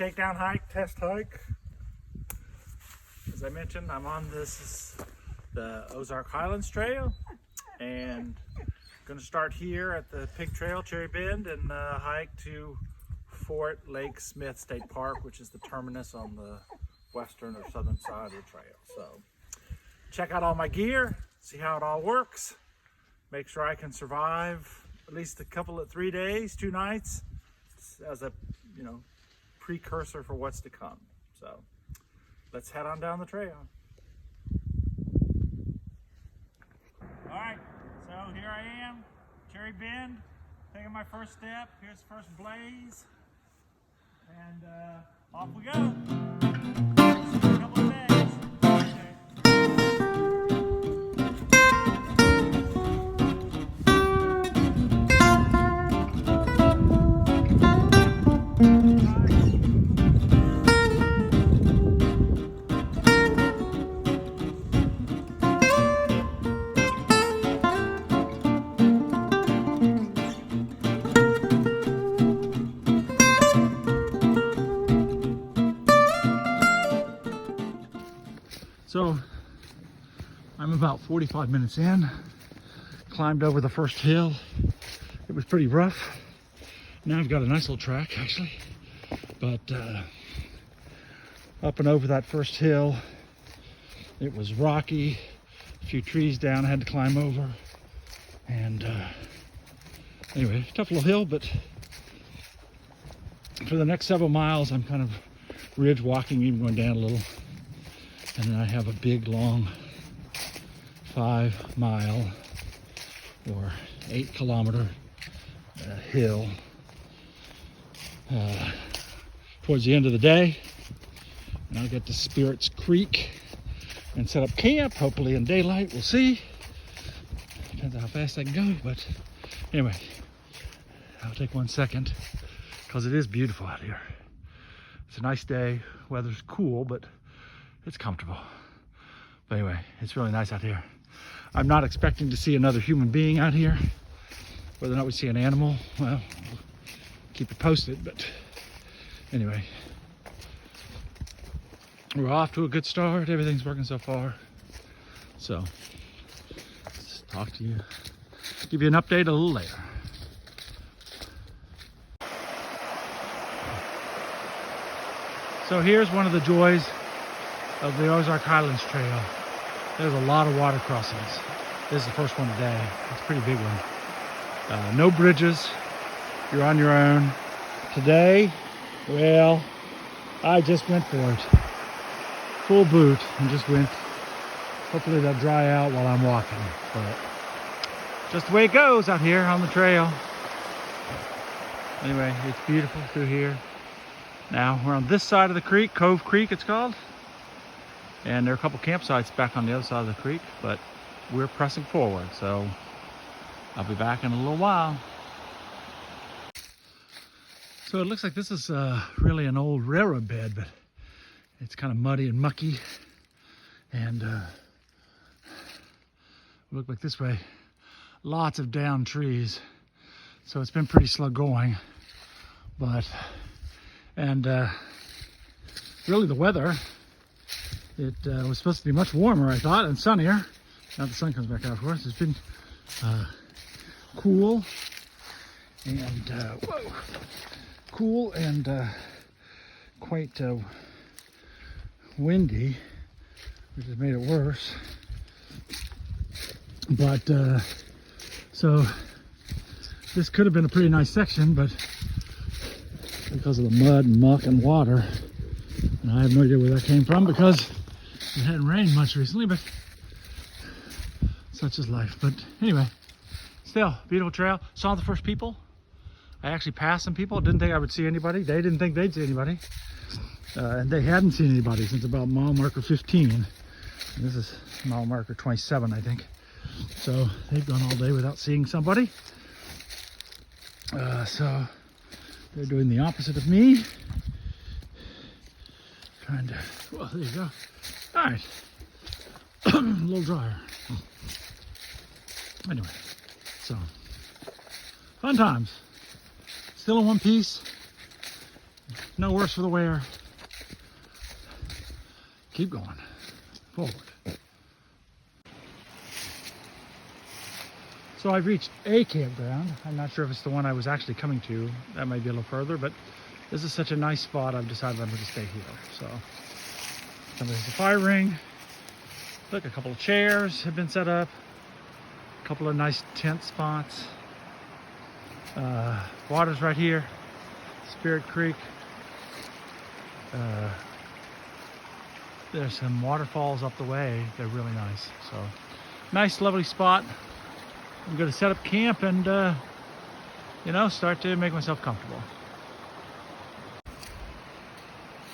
Shakedown Hike, test hike. As I mentioned, I'm on the Ozark Highlands Trail, and going to start here at the Pig Trail, Cherry Bend, and hike to Fort Lake Smith State Park, which is the terminus on the western or southern side of the trail. So check out all my gear, see how it all works, make sure I can survive at least 3 days, 2 nights, as a precursor for what's to come. So let's head on down the trail. All right, so here I am, Cherry Bend, taking my first step. Here's the first blaze, and off we go. See you in a couple of days. So I'm about 45 minutes in, climbed over the first hill. It was pretty rough. Now I've got a nice little track actually, but up and over that first hill, it was rocky, a few trees down I had to climb over, and anyway, tough little hill, but for the next several miles I'm kind of ridge walking, even going down a little. And then I have a big, long 5-mile or 8-kilometer hill towards the end of the day. And I'll get to Spirits Creek and set up camp, hopefully in daylight. We'll see. Depends on how fast I can go. But anyway, I'll take 1 second because it is beautiful out here. It's a nice day. Weather's cool, but it's comfortable. But anyway, it's really nice out here. I'm not expecting to see another human being out here. Whether or not we see an animal, well, we'll keep it posted. But anyway, we're off to a good start. Everything's working so far. So let's talk to you, give you an update a little later. So here's one of the joys of the Ozark Highlands Trail. There's a lot of water crossings. This is the first one today. It's a pretty big one. No bridges. You're on your own. Today, well, I just went for it. Full boot and just went. Hopefully they'll dry out while I'm walking. But just the way it goes out here on the trail. Anyway, it's beautiful through here. Now we're on this side of the creek, Cove Creek it's called. And there are a couple campsites back on the other side of the creek, but we're pressing forward, so I'll be back in a little while. So it looks like this is really an old railroad bed, but it's kind of muddy and mucky. And look like this way, lots of downed trees. So it's been pretty slow going, but, and really the weather, it was supposed to be much warmer, I thought, and sunnier. Now the sun comes back out, of course. It's been cool and cool and quite windy, which has made it worse. But so this could have been a pretty nice section, but because of the mud and muck and water, and I have no idea where that came from because it hadn't rained much recently, but such is life. But anyway, still, beautiful trail. Saw the first people. I actually passed some people. Didn't think I would see anybody. They didn't think they'd see anybody. And they hadn't seen anybody since about mile marker 15. And this is mile marker 27, I think. So they've gone all day without seeing somebody. So they're doing the opposite of me. Trying to, well, there you go. All right, a little drier. Anyway, so fun times. Still in one piece. No worse for the wear. Keep going forward. So I've reached a campground. I'm not sure if it's the one I was actually coming to. That might be a little further, but this is such a nice spot, I've decided I'm going to stay here. So, there's a fire ring. Look, a couple of chairs have been set up. A couple of nice tent spots. Water's right here. Spirit Creek. There's some waterfalls up the way. They're really nice. So, nice, lovely spot. I'm going to set up camp and, you know, start to make myself comfortable.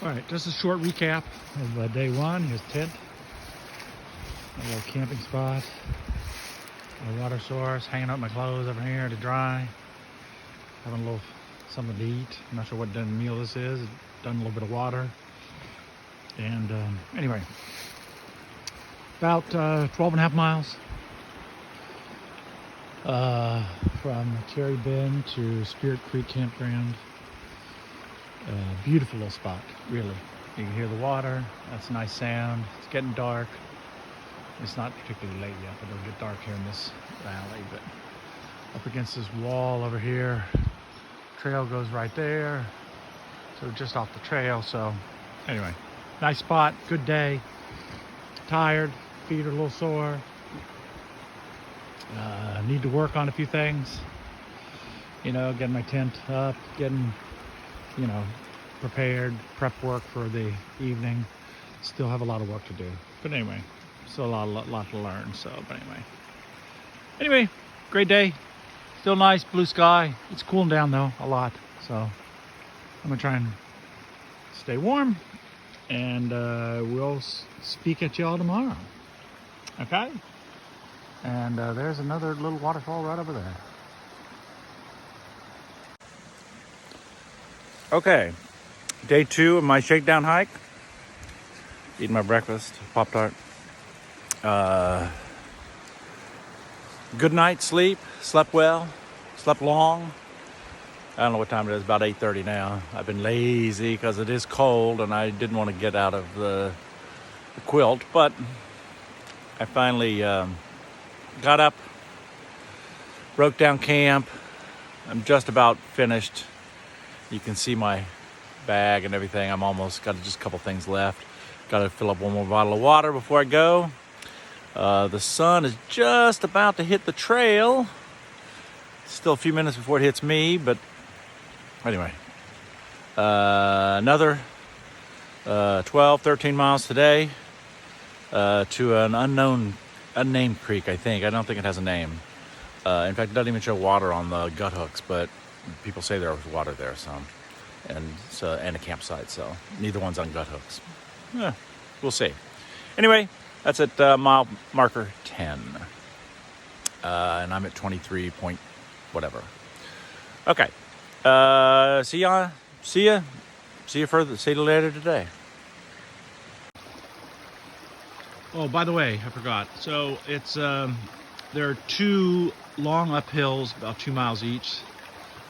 All right, just a short recap of day one. Here's tent, a little camping spot, a water source, hanging out my clothes over here to dry, having a little something to eat. I'm not sure what meal this is. Done a little bit of water. And anyway, about 12 and a half miles from Cherry Bend to Spirit Creek Campground. Beautiful little spot, really. You can hear the water. That's a nice sound. It's getting dark. It's not particularly late yet, but it'll get dark here in this valley. But up against this wall over here, trail goes right there. So just off the trail. So anyway, nice spot, good day. Tired, feet are a little sore. Need to work on a few things. You know, getting my tent up, getting, you know, prepared, prep work for the evening. Still have a lot of work to do. But anyway, still a lot to learn. So, but anyway, great day. Still nice, blue sky. It's cooling down though, a lot. So I'm gonna try and stay warm, and we'll speak at y'all tomorrow. Okay? And there's another little waterfall right over there. Okay, day 2 of my shakedown hike. Eating my breakfast, Pop-Tart. Good night's sleep, slept well, slept long. I don't know what time it is, about 8:30 now. I've been lazy because it is cold and I didn't want to get out of the quilt, but I finally got up, broke down camp. I'm just about finished. You can see my bag and everything. I'm almost got just a couple things left. Got to fill up one more bottle of water before I go. The sun is just about to hit the trail. Still a few minutes before it hits me, but anyway. Another 12, 13 miles today to an unnamed creek, I think. I don't think it has a name. In fact, it doesn't even show water on the gut hooks, but people say there was water there, and a campsite, so neither one's on gut hooks. We'll see. Anyway, that's at mile marker 10, and I'm at 23 point whatever. Okay, see you later today. Oh, by the way, I forgot. So it's there are 2 long uphills, about 2 miles each.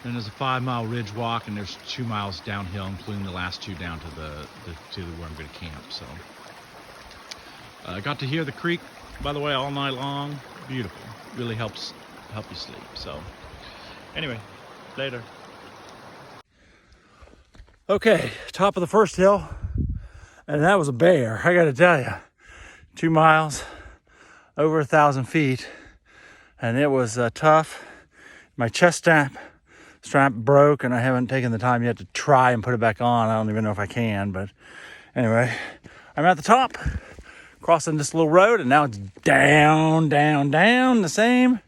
Then there's a 5-mile ridge walk, and there's 2 miles downhill, including the last 2 down to where I'm going to camp. So I got to hear the creek, by the way, all night long. Beautiful. Really helps you sleep. So anyway, later. Okay, top of the first hill, and that was a bear. I got to tell you, 2 miles, over 1,000 feet, and it was tough. My chest strap broke, and I haven't taken the time yet to try and put it back on. I don't even know if I can, but anyway, I'm at the top, crossing this little road, and now it's down, the same,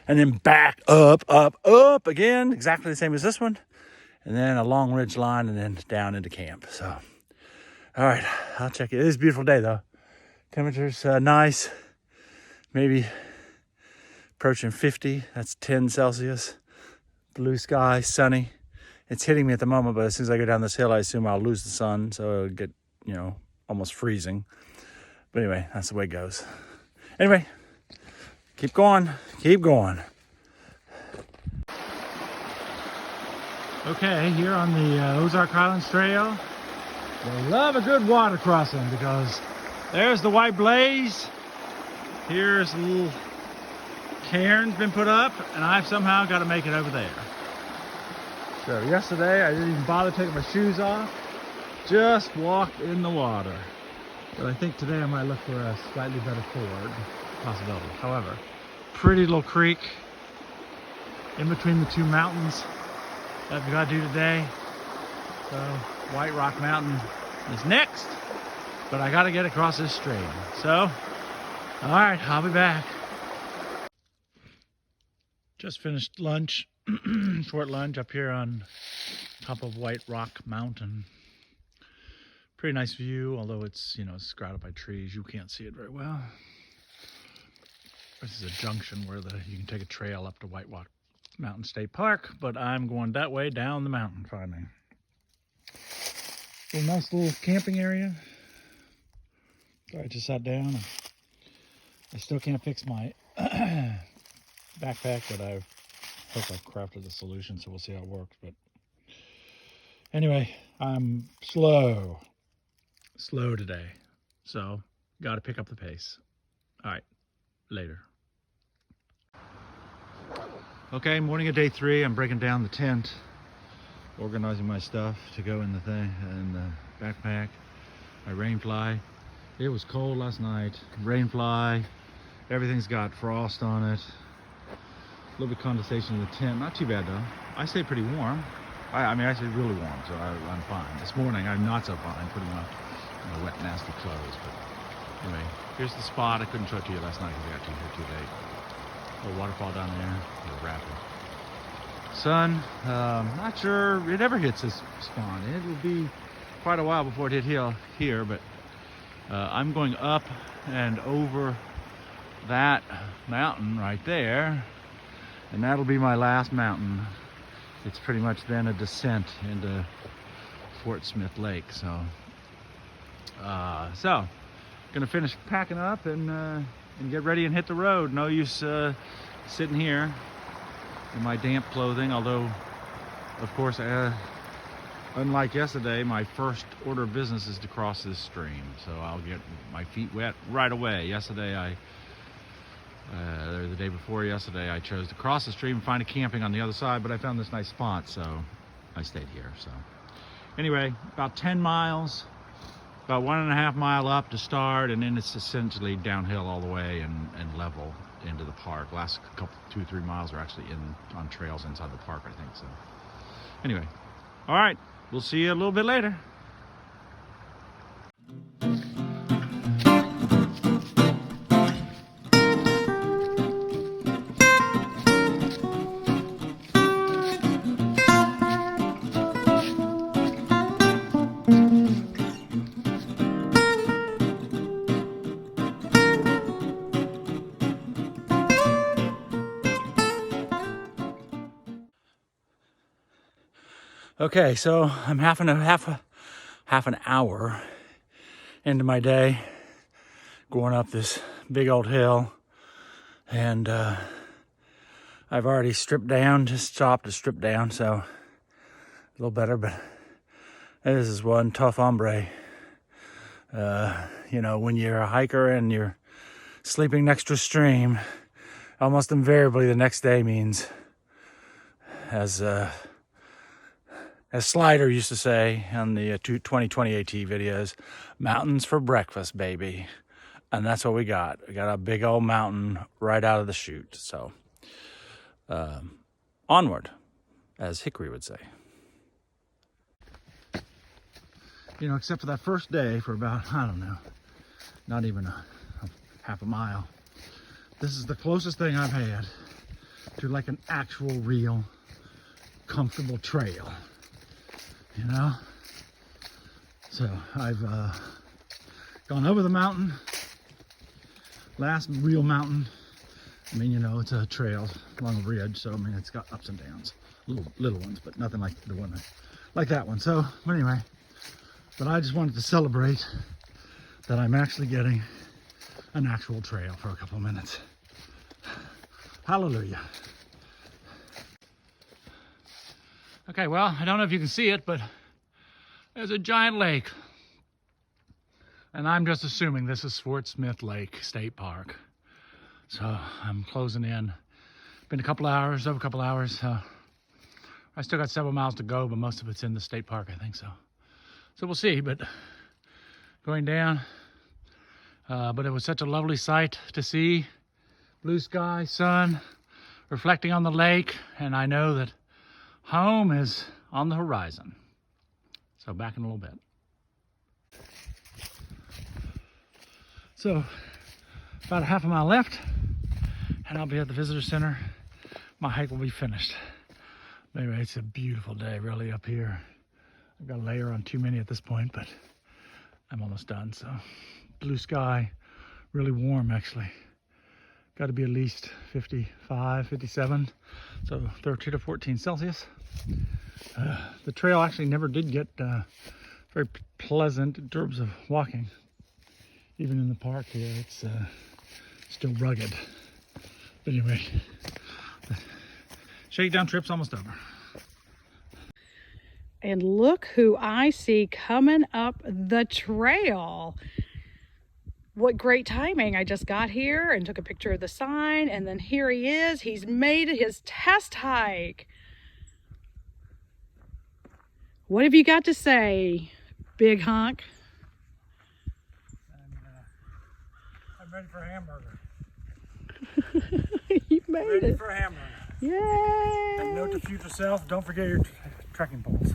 and then back up again, exactly the same as this one, and then a long ridge line, and then down into camp. So, all right, I'll check it. It is a beautiful day, though. Temperature's nice, maybe approaching 50. That's 10 Celsius. Blue sky, sunny. It's hitting me at the moment, but as soon as I go down this hill, I assume I'll lose the sun, so it'll get, almost freezing. But anyway, that's the way it goes. Anyway, keep going. Okay, here on the Ozark Highlands Trail, they love a good water crossing because there's the white blaze. Here's a little cairn's been put up, and I've somehow got to make it over there. So yesterday I didn't even bother taking my shoes off, just walked in the water. But I think today I might look for a slightly better ford possibility. However, pretty little creek in between the two mountains that we got to do today. So White Rock Mountain is next, but I got to get across this stream. So, all right, I'll be back. Just finished lunch, short lunch up here on top of White Rock Mountain. Pretty nice view, although it's, you know, it's surrounded by trees. You can't see it very well. This is a junction where you can take a trail up to White Rock Mountain State Park, but I'm going that way down the mountain finally. A nice little camping area. So I just sat down. I still can't fix my backpack, but I hope I've crafted a solution, so we'll see how it works. But anyway, I'm slow today, so got to pick up the pace. All right, later. Okay, morning of day 3. I'm breaking down the tent, organizing my stuff to go in the thing, in the backpack. My rain fly. It was cold last night. Rain fly. Everything's got frost on it. A little bit of condensation in the tent. Not too bad though. I stay pretty warm. I mean, I stay really warm, so I'm fine. This morning, I'm not so fine, putting on wet, nasty clothes. But anyway, here's the spot. I couldn't show it to you last night because I got to here too late. Little waterfall down there, little rapid. Sun, not sure it ever hits this spawn. It will be quite a while before it hit here, but I'm going up and over that mountain right there, and that'll be my last mountain. It's pretty much then a descent into Fort Smith Lake. So gonna finish packing up and get ready and hit the road. No use sitting here in my damp clothing, although of course unlike yesterday, my first order of business is to cross this stream, so I'll get my feet wet right away. Yesterday the day before yesterday, I chose to cross the stream and find a camping on the other side, but I found this nice spot, so I stayed here. So anyway, about 10 miles, about 1.5 mile up to start, and then it's essentially downhill all the way and level into the park. Last couple 2-3 miles are actually on trails inside the park, I think. So anyway, all right, we'll see you a little bit later. Okay, so I'm half an hour into my day, going up this big old hill, and I've already stripped down, just stopped to strip down, so a little better. But this is one tough hombre. You know, when you're a hiker and you're sleeping next to a stream, almost invariably the next day means, as Slider used to say on the 2020 AT videos, mountains for breakfast, baby. And that's what we got. We got a big old mountain right out of the chute. So, onward, as Hickory would say. You know, except for that first day for about, I don't know, not even a half a mile. This is the closest thing I've had to like an actual, real, comfortable trail. You know, so I've gone over the mountain, last real mountain. I mean, you know, it's a trail along a ridge, so I mean, it's got ups and downs, little ones, but nothing like the one like that one. So, but anyway, but I just wanted to celebrate that I'm actually getting an actual trail for a couple of minutes. Hallelujah. Okay, well, I don't know if you can see it, but there's a giant lake. And I'm just assuming this is Fort Smith Lake State Park. So I'm closing in. Been a couple hours, over a couple hours. I still got several miles to go, but most of it's in the state park, I think so. So we'll see, but going down. But it was such a lovely sight to see. Blue sky, sun, reflecting on the lake, and I know that home is on the horizon. So back in a little bit. So about a half a mile left, and I'll be at the visitor center. My hike will be finished. Anyway, it's a beautiful day really up here. I've got a layer on too many at this point, but I'm almost done. So blue sky, really warm actually. Got to be at least 55, 57, so 13 to 14 Celsius. The trail actually never did get very pleasant in terms of walking. Even in the park here, it's still rugged. But anyway, the shakedown trip's almost over. And look who I see coming up the trail. What great timing. I just got here and took a picture of the sign, and then here he is. He's made his test hike. What have you got to say, Big Hunk? I'm ready for a hamburger. You made Ready it. for a hamburger. Yay! And note to future self, don't forget your trekking poles.